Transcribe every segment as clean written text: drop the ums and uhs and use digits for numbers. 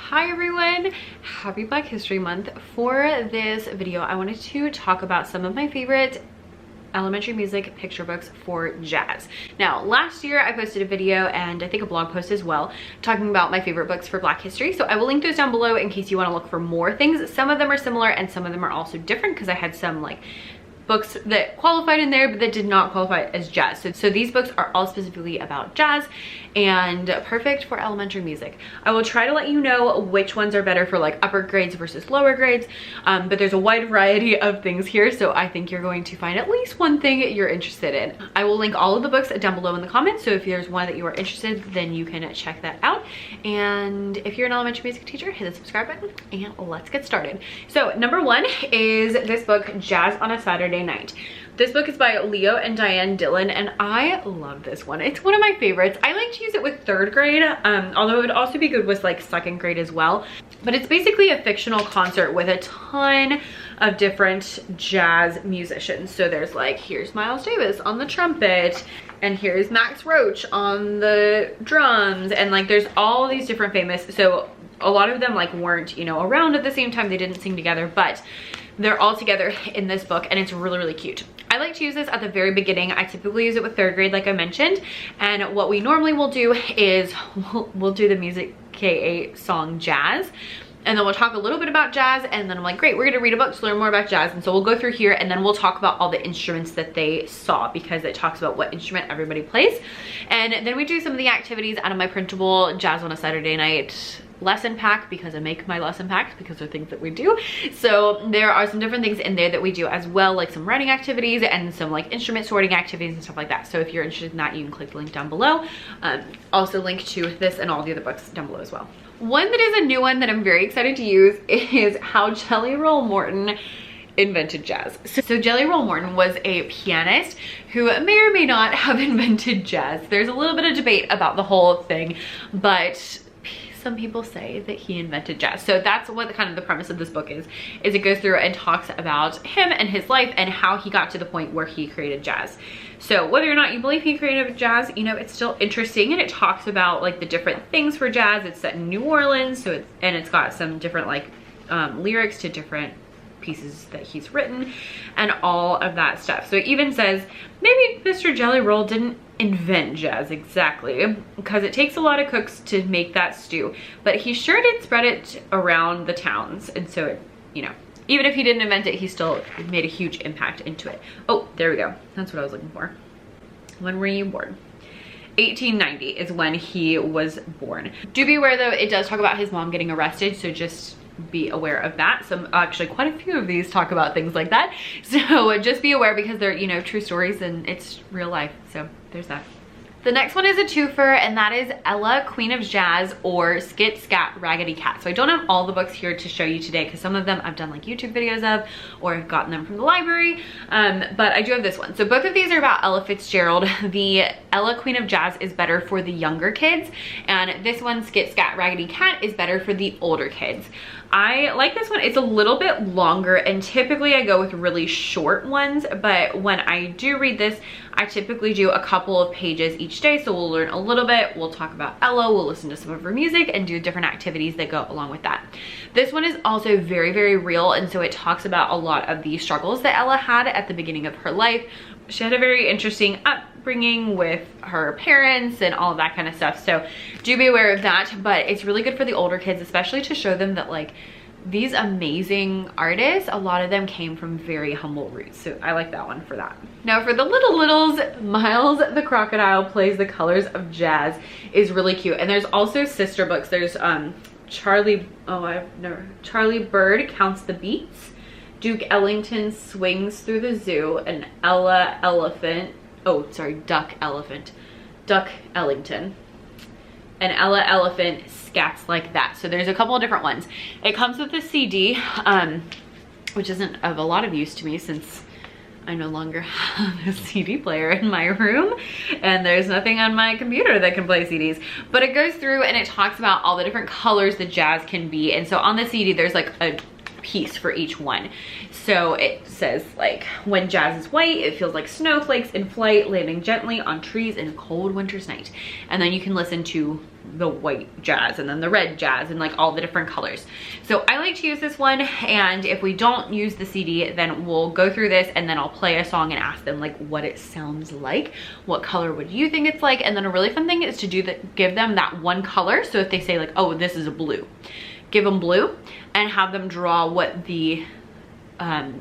Hi everyone, happy Black History Month. For this video, I wanted to talk about some of my favorite elementary music picture books for jazz. Now, last year I posted a video and I think a blog post as well talking about my favorite books for Black history. So I will link those down below in case you want to look for more things. Some of them are similar and some of them are also different because I had some like books that qualified in there but that did not qualify as jazz. So these books are all specifically about jazz and perfect for elementary music. I will try to let you know which ones are better for like upper grades versus lower grades, but there's a wide variety of things here, so I think you're going to find at least one thing you're interested in. I will link all of the books down below in the comments, so if there's one that you are interested, then you can check that out. And if you're an elementary music teacher, hit the subscribe button and let's get started. So number one is this book, Jazz on a Saturday Night. This book is by Leo and Diane Dillon, and I love this one. It's one of my favorites. I like to use it with third grade, although it would also be good with like second grade as well. But it's basically a fictional concert with a ton of different jazz musicians. So there's like, here's Miles Davis on the trumpet, and here's Max Roach on the drums, and like there's all these different famous, so a lot of them like weren't, you know, around at the same time, they didn't sing together, but they're all together in this book and it's really, really cute. I like to use this at the very beginning. I typically use it with third grade, like I mentioned. And what we normally will do is we'll do the Music K8 song Jazz. And then we'll talk a little bit about jazz, and then I'm like, great, we're gonna read a book to learn more about jazz. And so we'll go through here and then we'll talk about all the instruments that they saw, because it talks about what instrument everybody plays. And then we do some of the activities out of my printable Jazz on a Saturday Night lesson pack, because I make my lesson packs because they're things that we do. So there are some different things in there that we do as well, like some writing activities and some like instrument sorting activities and stuff like that. So if you're interested in that, you can click the link down below. Also link to this and all the other books down below as well. One that is a new one that I'm very excited to use is How Jelly Roll Morton Invented Jazz. So Jelly Roll Morton was a pianist who may or may not have invented jazz. There's a little bit of debate about the whole thing, but some people say that he invented jazz. So that's what kind of the premise of this book is it goes through and talks about him and his life and how he got to the point where he created jazz. So whether or not you believe he created jazz, you know, it's still interesting, and it talks about like the different things for jazz. It's set in New Orleans, so it's got some different like lyrics to different pieces that he's written and all of that stuff. So it even says maybe Mr. Jelly Roll didn't invent jazz exactly, because it takes a lot of cooks to make that stew, but he sure did spread it around the towns. And so it, you know, even if he didn't invent it, he still made a huge impact into it. Oh, there we go. That's what I was looking for. When were you born? 1890 is when he was born. Do be aware though, it does talk about his mom getting arrested, so just be aware of that. Some, actually quite a few of these talk about things like that, so just be aware because they're, you know, true stories and it's real life. So there's that. The next one is a twofer, and that is Ella, Queen of Jazz, or Skit Skat Raggedy Cat. So I don't have all the books here to show you today because some of them I've done like YouTube videos of, or I've gotten them from the library, but I do have this one. So both of these are about Ella Fitzgerald. The Ella, Queen of Jazz is better for the younger kids, and this one, Skit Skat Raggedy Cat, is better for the older kids. I like this one. It's a little bit longer, and typically I go with really short ones, but when I do read this, I typically do a couple of pages each day. So we'll learn a little bit, we'll talk about Ella, we'll listen to some of her music and do different activities that go along with that. This one is also very, very real, and so it talks about a lot of the struggles that Ella had at the beginning of her life. She had a very interesting upbringing with her parents and all of that kind of stuff, so do be aware of that. But it's really good for the older kids, especially to show them that like these amazing artists, a lot of them came from very humble roots. So I like that one for that. Now for the littles, Miles the Crocodile Plays the Colors of Jazz is really cute. And there's also sister books. There's Charlie Bird Counts the Beats, Duke Ellington Swings Through the Zoo, and Duck Ellington. And Ella Elephant Scats Like That. So there's a couple of different ones. It comes with a CD, which isn't of a lot of use to me since I no longer have a CD player in my room and there's nothing on my computer that can play CDs. But it goes through and it talks about all the different colors that jazz can be. And so on the CD, there's like a piece for each one. So it says like, when jazz is white, it feels like snowflakes in flight, landing gently on trees in a cold winter's night. And then you can listen to the white jazz and then the red jazz and like all the different colors. So I like to use this one, and if we don't use the CD, then we'll go through this and then I'll play a song and ask them like what it sounds like, what color would you think it's like. And then a really fun thing is to give them that one color. So if they say like, oh, this is a blue, give them blue and have them draw what the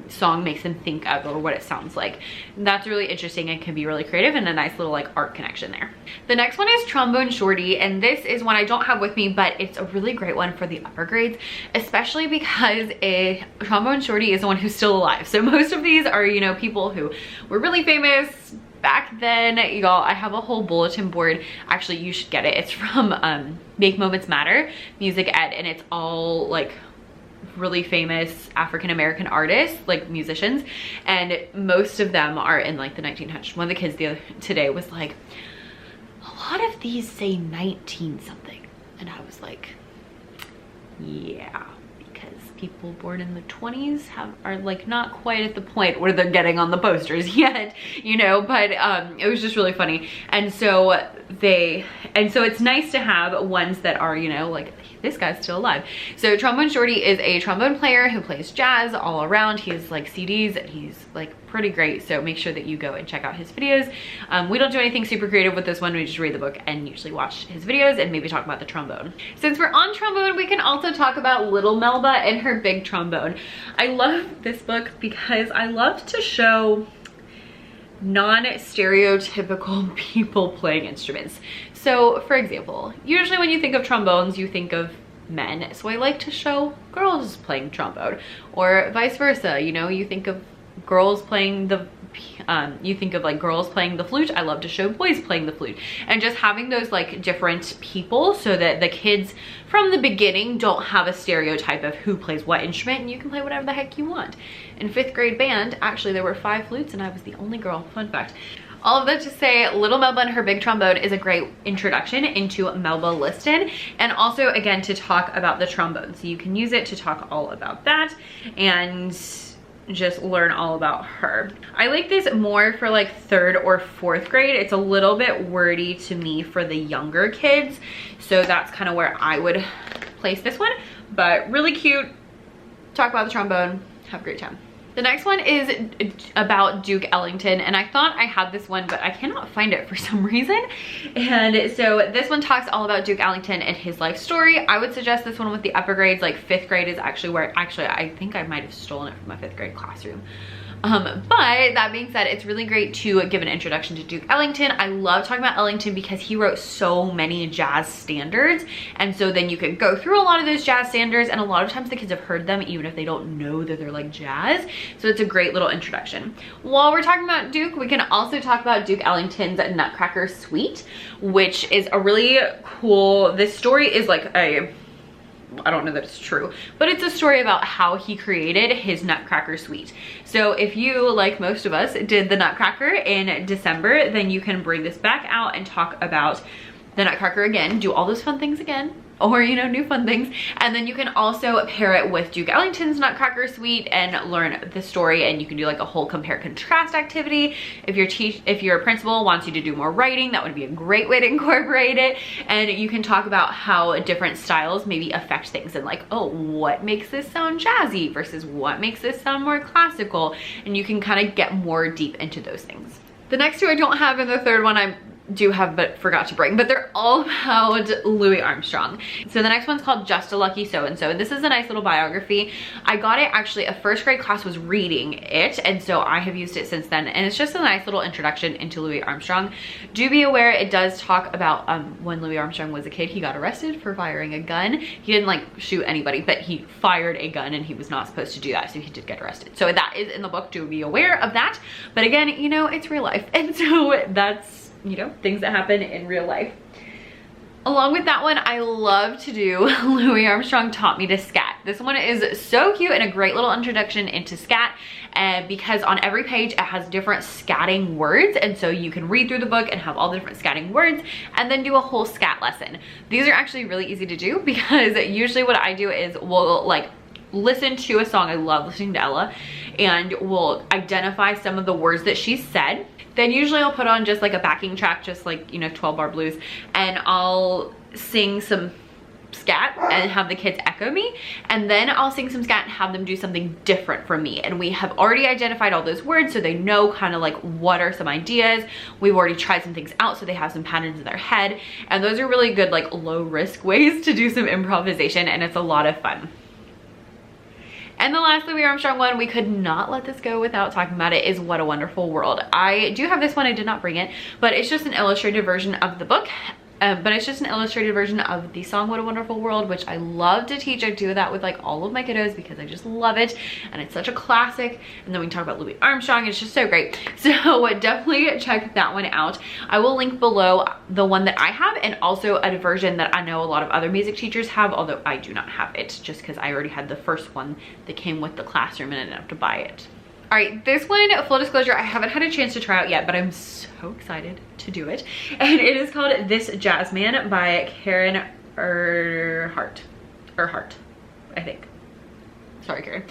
song makes them think of or what it sounds like. That's really interesting and can be really creative and a nice little like art connection there. The next one is Trombone Shorty, and this is one I don't have with me, but it's a really great one for the upper grades, especially because Trombone Shorty is the one who's still alive. So most of these are, you know, people who were really famous back then. Y'all, I have a whole bulletin board. Actually, you should get it. It's from Make Moments Matter Music Ed, and it's all like really famous African-American artists, like musicians, and most of them are in like the 1900s. One of the kids today was like, a lot of these say 19 something, and I was like, yeah, because people born in the 20s are like not quite at the point where they're getting on the posters yet, you know. But it was just really funny. And so it's nice to have ones that are, you know, like, this guy's still alive. So Trombone Shorty is a trombone player who plays jazz all around. He has like CDs and he's like pretty great. So make sure that you go and check out his videos. We don't do anything super creative with this one. We just read the book and usually watch his videos and maybe talk about the trombone. Since we're on trombone, we can also talk about little Melba and her big trombone. I love this book because I love to show non-stereotypical people playing instruments. So for example, usually when you think of trombones, you think of men. So I like to show girls playing trombone, or vice versa. You know, you think of girls playing the girls playing the flute. I love to show boys playing the flute, and just having those like different people so that the kids from the beginning don't have a stereotype of who plays what instrument, and you can play whatever the heck you want. In 5th grade band, actually there were 5 flutes and I was the only girl. Fun fact. All of that to say, Little Melba and her big trombone is a great introduction into Melba Liston, and also again to talk about the trombone. So you can use it to talk all about that and just learn all about her. I like this more for like 3rd or 4th grade. It's a little bit wordy to me for the younger kids, so that's kind of where I would place this one, but really cute. Talk about the trombone, have a great time. The next one is about Duke Ellington, and I thought I had this one, but I cannot find it for some reason. And so this one talks all about Duke Ellington and his life story. I would suggest this one with the upper grades. Like 5th grade is actually where, I think I might have stolen it from my 5th grade classroom. But that being said, it's really great to give an introduction to Duke Ellington. I love talking about Ellington because he wrote so many jazz standards, and so then you can go through a lot of those jazz standards, and a lot of times the kids have heard them even if they don't know that they're like jazz. So it's a great little introduction. While we're talking about Duke, we can also talk about Duke Ellington's Nutcracker Suite, which is a really cool, this story is like I don't know that it's true, but it's a story about how he created his Nutcracker Suite. So if you, like most of us, did the Nutcracker in December, then you can bring this back out and talk about the Nutcracker again, do all those fun things again, or, you know, new fun things. And then you can also pair it with Duke Ellington's Nutcracker Suite and learn the story, and you can do like a whole compare contrast activity. If your principal wants you to do more writing, that would be a great way to incorporate it. And you can talk about how different styles maybe affect things, and like, oh, what makes this sound jazzy versus what makes this sound more classical, and you can kind of get more deep into those things. The next two I don't have, and the third one I do have but forgot to bring, but they're all about Louis Armstrong. So the next one's called Just a Lucky So-and-So, and this is a nice little biography. I got it, actually a 1st grade class was reading it, and so I have used it since then, and it's just a nice little introduction into Louis Armstrong. Do be aware it does talk about when Louis Armstrong was a kid, he got arrested for firing a gun. He didn't like shoot anybody, but he fired a gun and he was not supposed to do that, so he did get arrested. So that is in the book, do be aware of that. But again, you know, it's real life, and so that's, you know, things that happen in real life. Along with that one, I love to do Louis Armstrong Taught Me to Scat. This one is so cute and a great little introduction into scat, because on every page it has different scatting words, and so you can read through the book and have all the different scatting words and then do a whole scat lesson. These are actually really easy to do because usually what I do is we'll like listen to a song. I love listening to Ella, and we'll identify some of the words that she said. Then usually I'll put on just like a backing track, just like, you know, 12 bar blues, and I'll sing some scat and have the kids echo me, and then I'll sing some scat and have them do something different from me. And we have already identified all those words, so they know kind of like what are some ideas. We've already tried some things out, so they have some patterns in their head, and those are really good like low risk ways to do some improvisation, and it's a lot of fun. And the last Louis Armstrong one, we could not let this go without talking about it, is What a Wonderful World. I do have this one, I did not bring it, but it's just an illustrated version of the book. But it's just an illustrated version of the song What a Wonderful World, which I love to teach. I do that with like all of my kiddos because I just love it, and it's such a classic. And then we can talk about Louis Armstrong. It's just so great. So definitely check that one out. I will link below the one that I have, and also a version that I know a lot of other music teachers have, although I do not have it just because I already had the first one that came with the classroom and I didn't have to buy it. All right, this one, full disclosure, I haven't had a chance to try out yet, but I'm so excited to do it. And it is called This Jazz Man by Karen Earhart, I think. Sorry, Karen.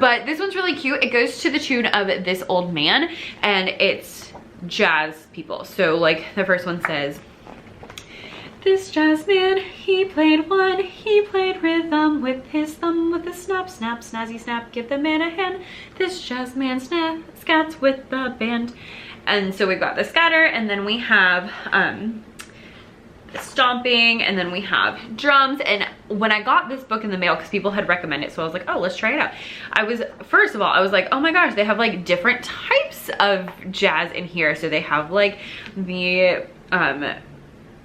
But this one's really cute. It goes to the tune of This Old Man, and it's jazz people. So like the first one says, this jazz man, he played rhythm with his thumb, with a snap, snap, snazzy snap, give the man a hand. This jazz man scats with the band. And so we've got the scatter, and then we have stomping, and then we have drums. And when I got this book in the mail, because people had recommended it, so I was like, oh, let's try it out. First of all, I was like, oh my gosh, they have like different types of jazz in here. So they have like the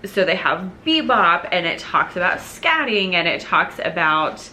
so they have bebop, and it talks about scatting, and it talks about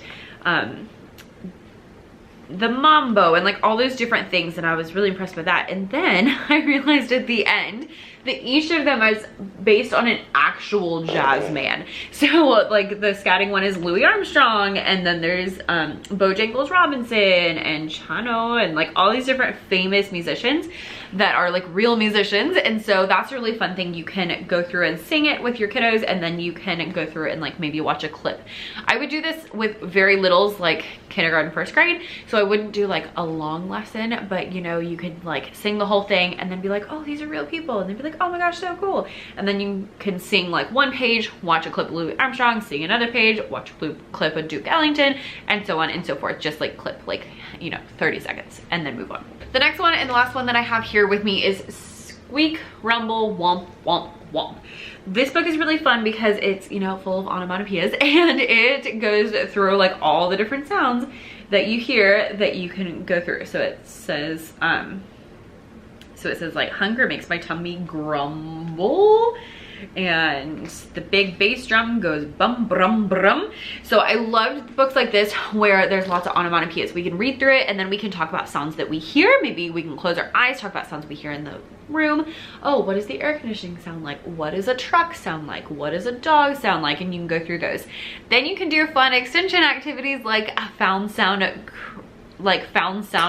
the mambo, and like all those different things, and I was really impressed with that. And then I realized at the end that each of them is based on an actual jazz man. So like the scatting one is Louis Armstrong, and then there's Bojangles Robinson and Chano, and like all these different famous musicians that are like real musicians. And so that's a really fun thing. You can go through and sing it with your kiddos, and then you can go through it and like maybe watch a clip. I would do this with very littles, like kindergarten, first grade, so I wouldn't do like a long lesson, but you know, you could like sing the whole thing and then be like, oh, these are real people, and they'd be like, oh my gosh, so cool. And then you can sing like one page, watch a clip of Louis Armstrong, sing another page, watch a clip of Duke Ellington, and so on and so forth. Just like clip like, you know, 30 seconds and then move on. The next one and the last one that I have here with me is Squeak Rumble Womp Womp Womp. This book is really fun because it's, you know, full of onomatopoeias, and it goes through like all the different sounds that you hear that you can go through. So it says like hunger makes my tummy grumble, and the big bass drum goes bum brum brum. So I loved books like this where there's lots of onomatopoeias. We can read through it, and then we can talk about sounds that we hear. Maybe we can close our eyes, talk about sounds we hear in the room. Oh, what does the air conditioning sound like? What does a truck sound like? What does a dog sound like? And you can go through those. Then you can do fun extension activities like a found sound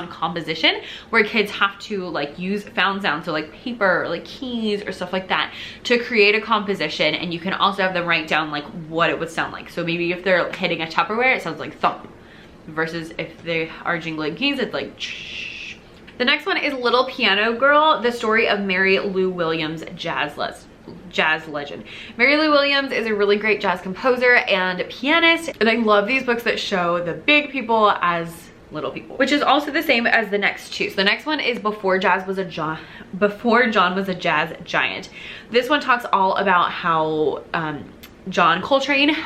composition, where kids have to like use found sounds, so like paper or like keys or stuff like that, to create a composition. And you can also have them write down like what it would sound like. So maybe if they're hitting a Tupperware, it sounds like thump, versus if they are jingling keys, it's like shh. The next one is Little Piano Girl, the story of Mary Lou Williams, jazz legend. Mary Lou Williams is a really great jazz composer and pianist, and I love these books that show the big people as little people, which is also the same as the next two. So the next one is Before John was a Jazz Giant. This one talks all about how John Coltrane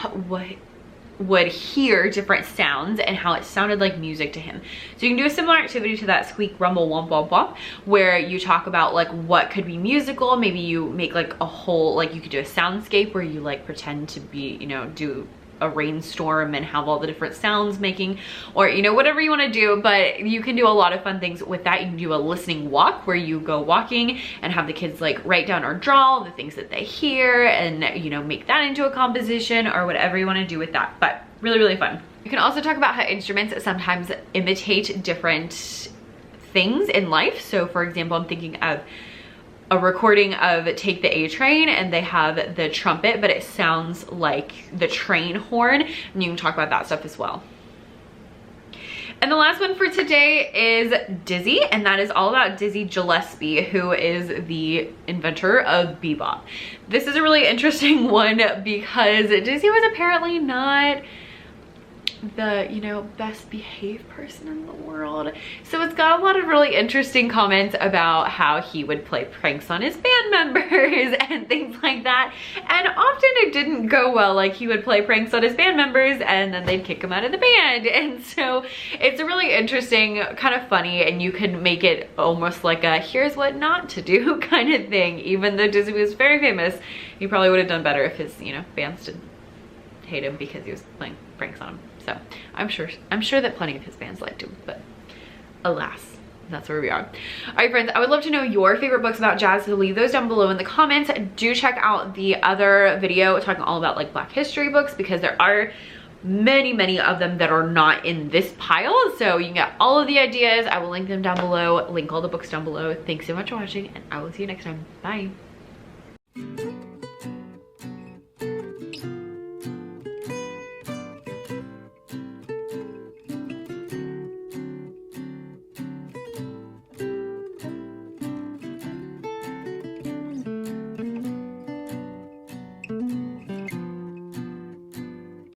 would hear different sounds and how it sounded like music to him. So you can do a similar activity to that Squeak Rumble Womp Womp Womp, where you talk about like what could be musical. Maybe you make like a whole, like you could do a soundscape where you like pretend to be, you know, do a rainstorm and have all the different sounds making, or you know, whatever you want to do. But you can do a lot of fun things with that. You can do a listening walk where you go walking and have the kids like write down or draw the things that they hear, and you know, make that into a composition or whatever you want to do with that. But really, really fun. You can also talk about how instruments sometimes imitate different things in life. So for example, I'm thinking of a recording of Take the A Train, and they have the trumpet, but it sounds like the train horn, and you can talk about that stuff as well. And the last one for today is Dizzy, and that is all about Dizzy Gillespie, who is the inventor of bebop. This is a really interesting one because Dizzy was apparently not the, you know, best behaved person in the world. So it's got a lot of really interesting comments about how he would play pranks on his band members and things like that. And often it didn't go well. Like, he would play pranks on his band members and then they'd kick him out of the band. And so it's a really interesting, kind of funny, and you can make it almost like a here's what not to do kind of thing. Even though Dizzy was very famous, he probably would have done better if his, you know, bands didn't hate him because he was playing pranks on him. So I'm sure that plenty of his bands liked him, but alas, that's where we are. All right, friends, I would love to know your favorite books about jazz, so leave those down below in the comments. Do check out the other video talking all about like Black history books, because there are many of them that are not in this pile, so you can get all of the ideas. I will link them down below, link all the books down below. Thanks so much for watching, and I will see you next time. Bye.